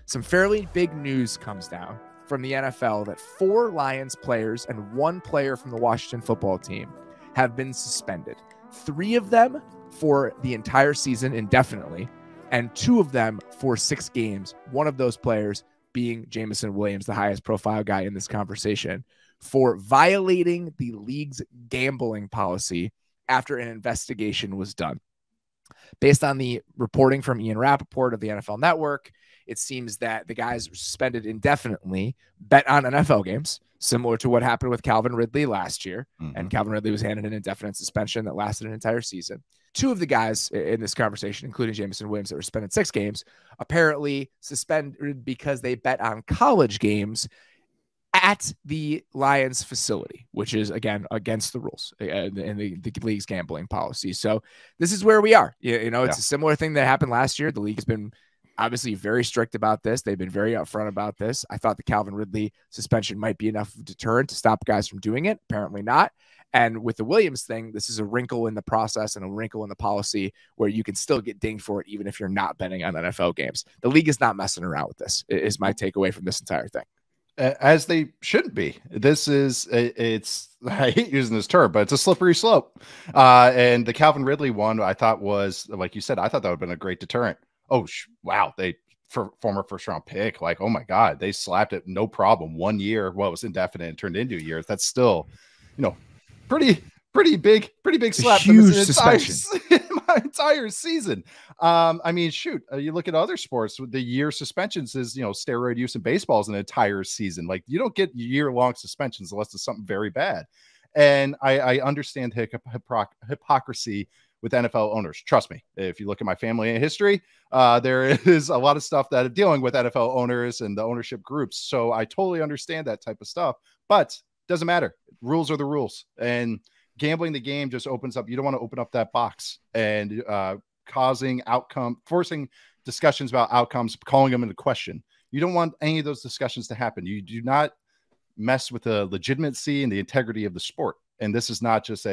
some fairly big news comes down from the NFL that 4 Lions players and 1 player from the Washington football team have been suspended. 3 of them for the entire season indefinitely, and 2 of them for 6 games. One of those players being Jameson Williams, the highest profile guy in this conversation, for violating the league's gambling policy after an investigation was done. Based on the reporting from Ian Rappaport of the NFL Network, it seems that the guys suspended indefinitely bet on NFL games, similar to what happened with Calvin Ridley last year. And Calvin Ridley was handed an indefinite suspension that lasted an entire season. 2 of the guys in this conversation, including Jameson Williams, that were suspended 6 games, apparently suspended because they bet on college games at the Lions facility, which is, again, against the rules in the league's gambling policy. So this is where we are. It's a similar thing that happened last year. The league has been obviously very strict about this. They've been very upfront about this. I thought the Calvin Ridley suspension might be enough of a deterrent to stop guys from doing it. Apparently not. And with the Williams thing, this is a wrinkle in the process and a wrinkle in the policy where you can still get dinged for it even if you're not betting on NFL games. The league is not messing around with this, is my takeaway from this entire thing. As they shouldn't be. This is, I hate using this term, but it's a slippery slope. And the Calvin Ridley one, I thought was, like you said, I thought that would have been a great deterrent. Oh, wow. Former first-round pick, like, oh my God, they slapped it, no problem. 1 year, well, it was indefinite and turned into a year. That's still, pretty big slap. Huge suspension. My entire season. I mean, shoot, you look at other sports, the year suspensions is, steroid use in baseball is an entire season. Like, you don't get year-long suspensions unless it's something very bad. And I understand hypocrisy with NFL owners. Trust me, if you look at my family history, there is a lot of stuff that are dealing with NFL owners and the ownership groups. So I totally understand that type of stuff, but doesn't matter. Rules are the rules. And gambling the game just opens up. You don't want to open up that box and forcing discussions about outcomes, calling them into question. You don't want any of those discussions to happen. You do not mess with the legitimacy and the integrity of the sport. And this is not just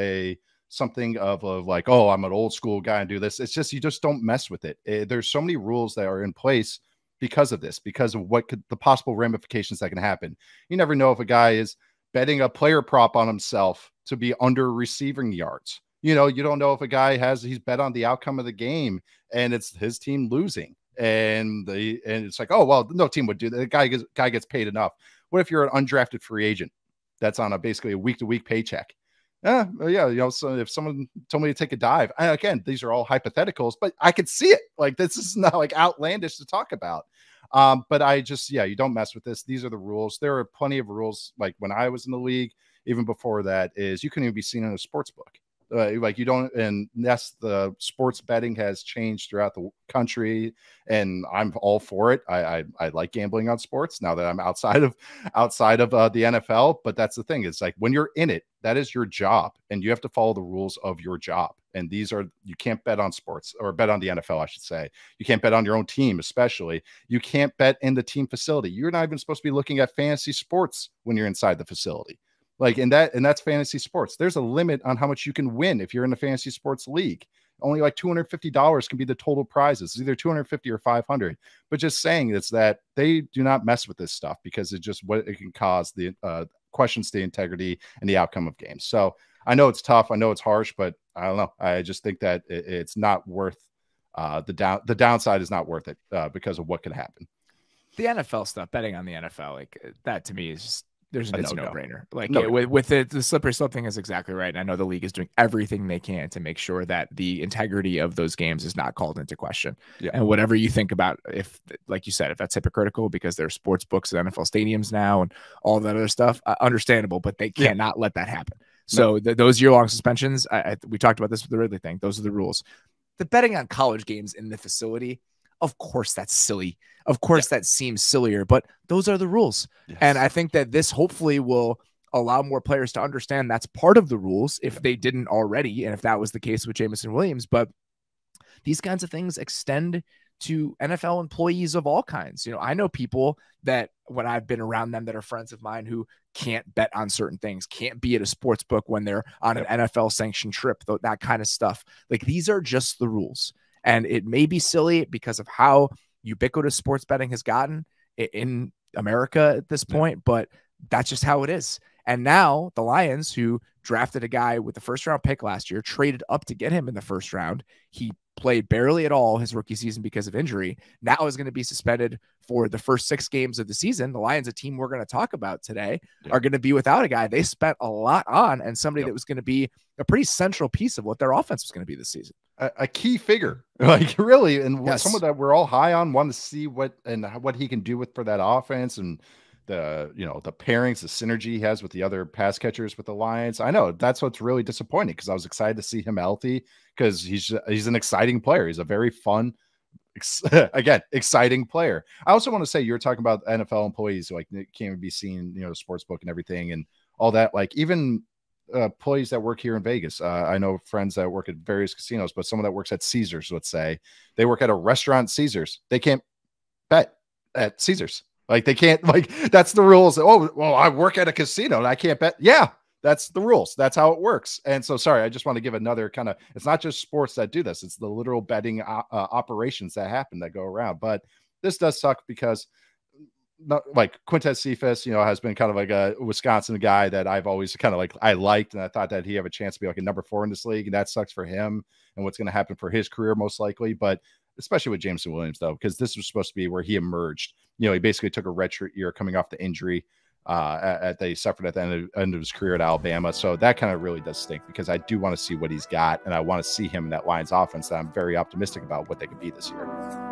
something of like, oh, I'm an old school guy and do this. It's just, you just don't mess with it. There's so many rules that are in place because of this, because of what could the possible ramifications that can happen. You never know if a guy is betting a player prop on himself to be under receiving yards. You don't know if a guy he's bet on the outcome of the game and it's his team losing. And it's like, oh, well, no team would do that. The guy gets paid enough. What if you're an undrafted free agent that's on basically a week-to-week paycheck? So if someone told me to take a dive, again, these are all hypotheticals, but I could see it. Like, this is not like outlandish to talk about. But I just, you don't mess with this. These are the rules. There are plenty of rules. Like when I was in the league, even before that, is you couldn't even be seen in a sports book. Like you don't, and yes, the sports betting has changed throughout the country, and I'm all for it. I like gambling on sports now that I'm outside of the NFL. But that's the thing. It's like when you're in it, that is your job, and you have to follow the rules of your job. And you can't bet on sports, or bet on the NFL, I should say. You can't bet on your own team, especially. You can't bet in the team facility. You're not even supposed to be looking at fantasy sports when you're inside the facility. Like that's fantasy sports. There's a limit on how much you can win if you're in a fantasy sports league. Only like $250 can be the total prizes. It's either $250 or $500. But just saying is that they do not mess with this stuff because it can cause the questions the integrity and the outcome of games. So I know it's tough. I know it's harsh, but I don't know. I just think that it's not worth the downside is not worth it because of what can happen. The NFL stuff, betting on the NFL, like that to me is just, it's a no-brainer. Like with the slippery slope thing is exactly right. And I know the league is doing everything they can to make sure that the integrity of those games is not called into question. Yeah. And whatever you think about, if, like you said, if that's hypocritical because there are sports books at NFL stadiums now and all that other stuff, understandable, but they cannot let that happen. So those year-long suspensions, we talked about this with the Ridley thing. Those are the rules. The betting on college games in the facility, of course, that's silly. Of course, that seems sillier, but those are the rules. Yes. And I think that this hopefully will allow more players to understand that's part of the rules if they didn't already, and if that was the case with Jameson Williams. But these kinds of things extend to NFL employees of all kinds. I know people that when I've been around them that are friends of mine who can't bet on certain things, can't be at a sports book when they're on an NFL sanctioned trip, that kind of stuff. Like, these are just the rules. And it may be silly because of how ubiquitous sports betting has gotten in America at this point, but that's just how it is. And now the Lions, who drafted a guy with the first-round pick last year, traded up to get him in the first round. He played barely at all his rookie season because of injury. Now is going to be suspended for the first 6 games of the season. The Lions, a team we're going to talk about today, are going to be without a guy they spent a lot on, and somebody that was going to be a pretty central piece of what their offense was going to be this season. A key figure, like really, and someone that we're all high on, want to see what he can do for that offense, and the pairings, the synergy he has with the other pass catchers with the Lions. I know that's what's really disappointing, because I was excited to see him healthy, because he's an exciting player. He's a very fun, exciting player. I also want to say, you're talking about NFL employees like can't be seen, the sports book and everything and all that. Like even employees that work here in Vegas. I know friends that work at various casinos, but someone that works at Caesars, let's say they work at a restaurant, Caesars, they can't bet at Caesars. Like they can't, like that's the rules. Oh, well, I work at a casino and I can't bet. Yeah, that's the rules. That's how it works. And so, sorry, I just want to give another kind of, it's not just sports that do this. It's the literal betting operations that happen, that go around. But this does suck, because like Quintez Cephas, has been kind of like a Wisconsin guy that I've always kind of I liked, and I thought that he have a chance to be like a number 4 in this league, and that sucks for him and what's going to happen for his career most likely. But especially with Jameson Williams, though, because this was supposed to be where he emerged. He basically took a redshirt year coming off the injury that he suffered at the end of his career at Alabama. So that kind of really does stink, because I do want to see what he's got, and I want to see him in that Lions offense that I'm very optimistic about what they could be this year.